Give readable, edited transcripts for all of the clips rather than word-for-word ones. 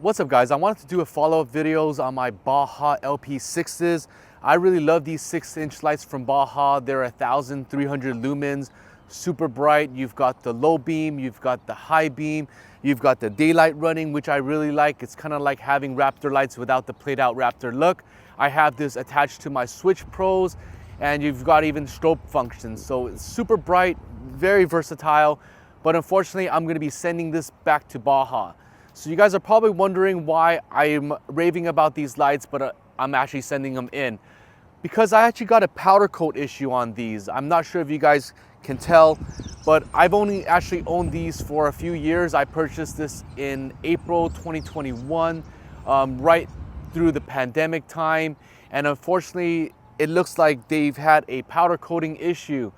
What's up guys, I wanted to do a follow-up videos on my Baja LP6s. I really love these 6-inch lights from Baja. They're 1,300 lumens, super bright. You've got the low beam, you've got the high beam, you've got the daylight running, which I really like. It's kind of like having Raptor lights without the played out Raptor look. I have this attached to my Switch Pros, and you've got even strobe functions. So it's super bright, very versatile, but unfortunately I'm gonna be sending this back to Baja. So you guys are probably wondering why I'm raving about these lights, but I'm actually sending them in. Because I actually got a powder coat issue on these. I'm not sure if you guys can tell, but I've only actually owned these for a few years. I purchased this in April 2021, right through the pandemic time. And unfortunately, it looks like they've had a powder coating issue.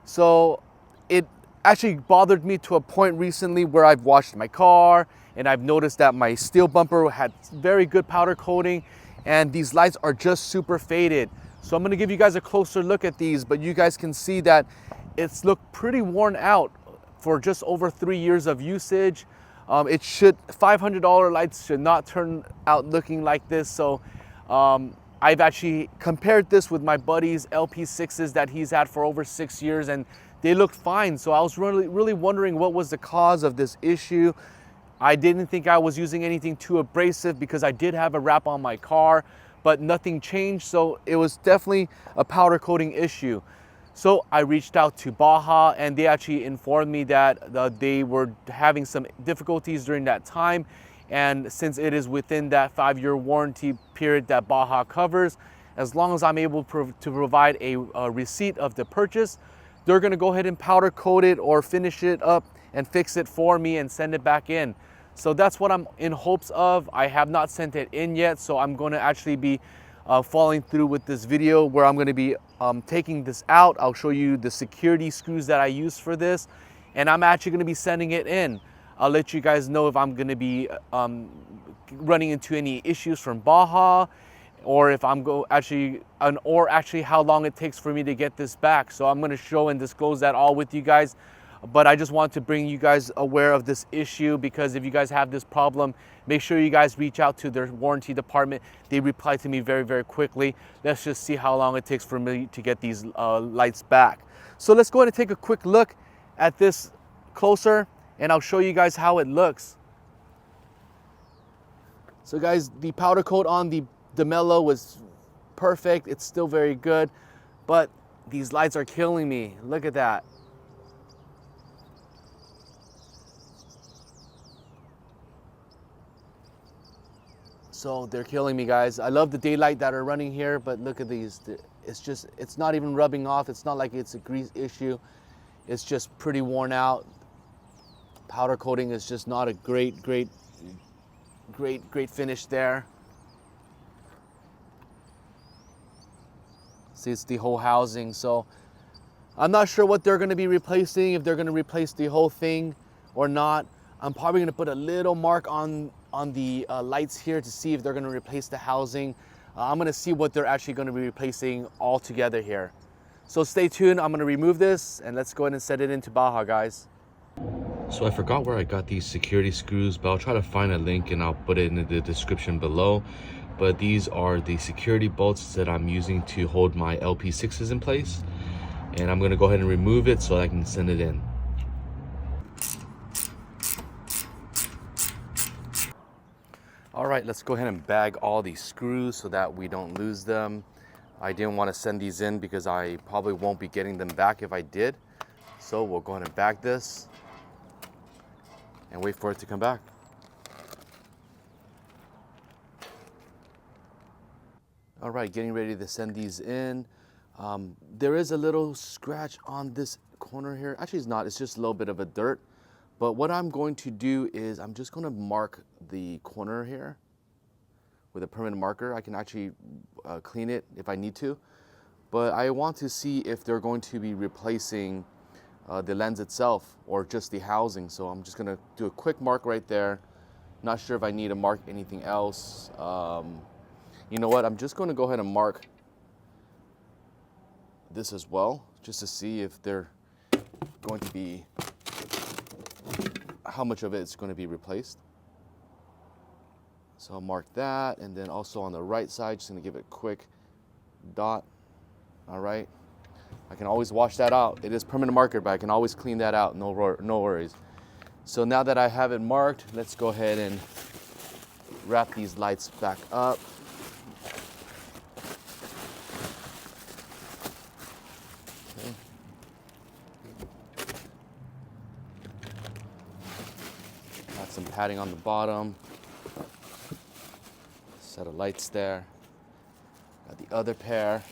So it actually bothered me to a point recently where I've washed my car and I've noticed that my steel bumper had very good powder coating and these lights are just super faded. So I'm gonna give you guys a closer look at these, but you guys can see that it's looked pretty worn out for just over 3 years of usage. $500 lights should not turn out looking like this. So I've actually compared this with my buddy's LP6s that he's had for over 6 years, and they looked fine. So I was really wondering what was the cause of this issue. I didn't think I was using anything too abrasive because I did have a wrap on my car, but nothing changed. So it was definitely a powder coating issue. So I reached out to Baja and they actually informed me that they were having some difficulties during that time. And since it is within that 5-year warranty period that Baja covers, as long as I'm able to provide a receipt of the purchase, they're gonna go ahead and powder coat it or finish it up and fix it for me and send it back in. So that's what I'm in hopes of. I have not sent it in yet, so I'm gonna actually be following through with this video where I'm gonna be taking this out. I'll show you the security screws that I use for this, and I'm actually gonna be sending it in. I'll let you guys know if I'm gonna be running into any issues from Baja, or if I'm actually how long it takes for me to get this back. So I'm gonna show and disclose that all with you guys. But I just want to bring you guys aware of this issue, because if you guys have this problem, make sure you guys reach out to their warranty department. They reply to me very, very quickly. Let's just see how long it takes for me to get these lights back. So let's go ahead and take a quick look at this closer, and I'll show you guys how it looks. So guys, the powder coat on the DeMello was perfect. It's still very good, but these lights are killing me. Look at that. So they're killing me, guys. I love the daylight that are running here, but look at these. It's not even rubbing off. It's not like it's a grease issue. It's just pretty worn out. Powder coating is just not a great finish there. See, it's the whole housing. So I'm not sure what they're gonna be replacing, if they're gonna replace the whole thing or not. I'm probably gonna put a little mark on the lights here to see if they're gonna replace the housing. I'm gonna see what they're actually gonna be replacing all together here. So stay tuned, I'm gonna remove this and let's go ahead and set it into Baja, guys. So I forgot where I got these security screws, but I'll try to find a link and I'll put it in the description below. But these are the security bolts that I'm using to hold my LP6s in place. And I'm gonna go ahead and remove it so I can send it in. All right, let's go ahead and bag all these screws so that we don't lose them. I didn't want to send these in because I probably won't be getting them back if I did. So we'll go ahead and bag this and wait for it to come back. All right, getting ready to send these in. There is a little scratch on this corner here. Actually, it's not, it's just a little bit of a dirt. But what I'm going to do is I'm just going to mark the corner here with a permanent marker. I can actually clean it if I need to. But I want to see if they're going to be replacing the lens itself or just the housing. So I'm just going to do a quick mark right there. Not sure if I need to mark anything else. You know what? I'm just going to go ahead and mark this as well, just to see if they're going to be, how much of it is going to be replaced. So I'll mark that, and then also on the right side, just gonna give it a quick dot. All right. I can always wash that out. It is permanent marker, but I can always clean that out, no worries. So now that I have it marked, let's go ahead and wrap these lights back up. Okay. Got some padding on the bottom. Set of lights there. Got the other pair.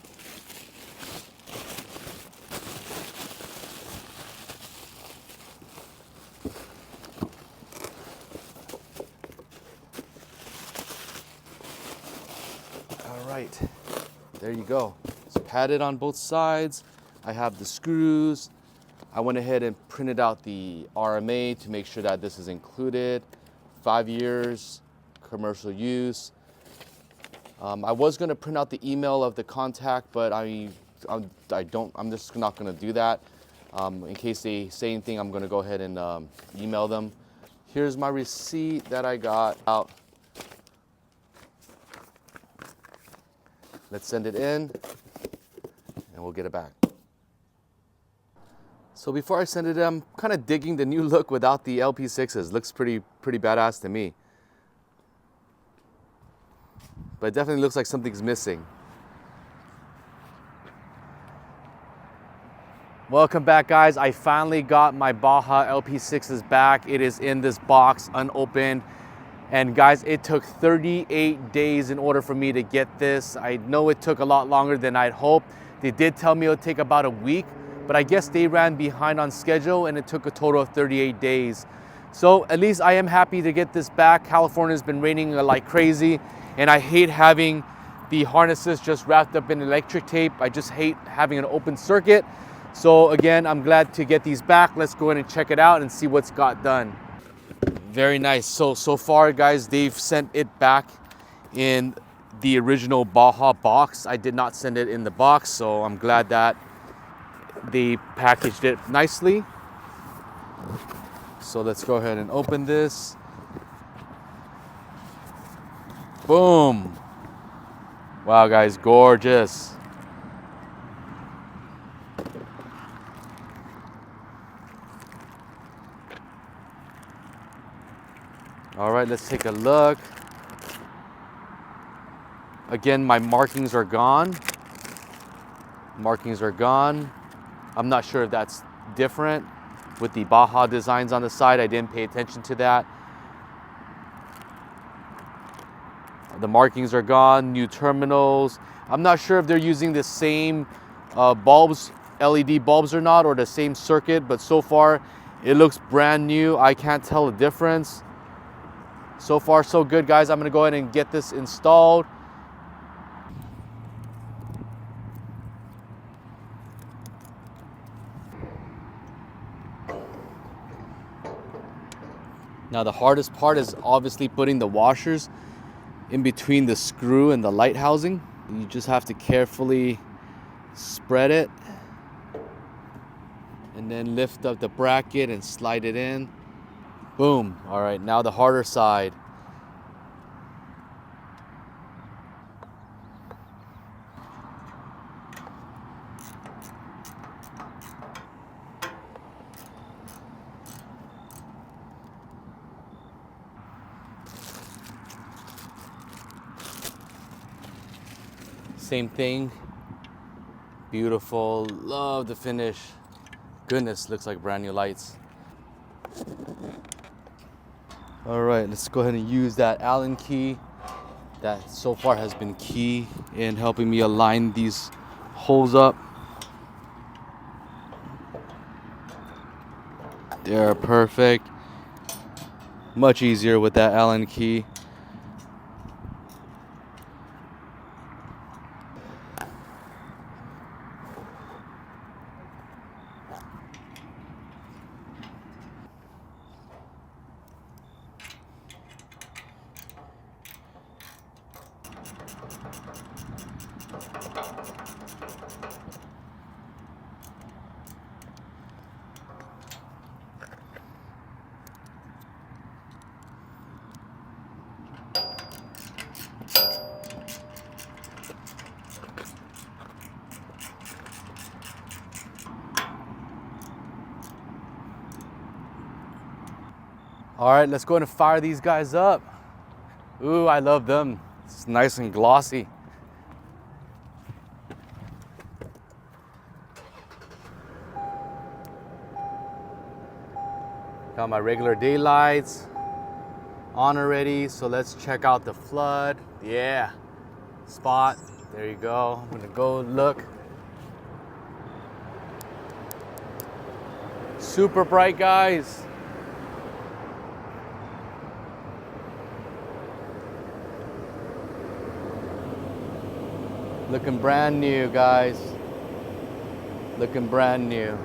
There you go. It's padded on both sides. I have the screws. I went ahead and printed out the RMA to make sure that this is included. 5 years, commercial use. I was gonna print out the email of the contact, but I'm just not gonna do that. In case they say anything, I'm gonna go ahead and email them. Here's my receipt that I got out. Let's send it in, and we'll get it back. So before I send it in, I'm kind of digging the new look without the LP6s. Looks pretty badass to me. But it definitely looks like something's missing. Welcome back, guys. I finally got my Baja LP6s back. It is in this box, unopened. And guys, it took 38 days in order for me to get this. I know it took a lot longer than I'd hoped. They did tell me it would take about a week, but I guess they ran behind on schedule and it took a total of 38 days. So at least I am happy to get this back. California's been raining like crazy, and I hate having the harnesses just wrapped up in electric tape. I just hate having an open circuit. So again, I'm glad to get these back. Let's go ahead and check it out and see what's got done. Very nice. So far, guys, they've sent it back in the original Baja box. I did not send it in the box, so I'm glad that they packaged it nicely. So let's go ahead and open this. Boom. Wow, guys, gorgeous. All right, let's take a look. Again, my markings are gone. Markings are gone. I'm not sure if that's different with the Baja designs on the side. I didn't pay attention to that. The markings are gone, new terminals. I'm not sure if they're using the same bulbs, LED bulbs or not, or the same circuit, but so far it looks brand new. I can't tell the difference. So far, so good, guys. I'm gonna go ahead and get this installed. Now, the hardest part is obviously putting the washers in between the screw and the light housing. You just have to carefully spread it and then lift up the bracket and slide it in. Boom. All right, now the harder side. Same thing. Beautiful. Love the finish. Goodness, looks like brand new lights. All right, let's go ahead and use that Allen key. That so far has been key in helping me align these holes up. They're perfect. Much easier with that Allen key. All right, let's go ahead and fire these guys up. Ooh, I love them. It's nice and glossy. Got my regular daylights on already, so let's check out the flood. Yeah, spot. There you go. I'm gonna go look. Super bright, guys. Looking brand new, guys. Looking brand new.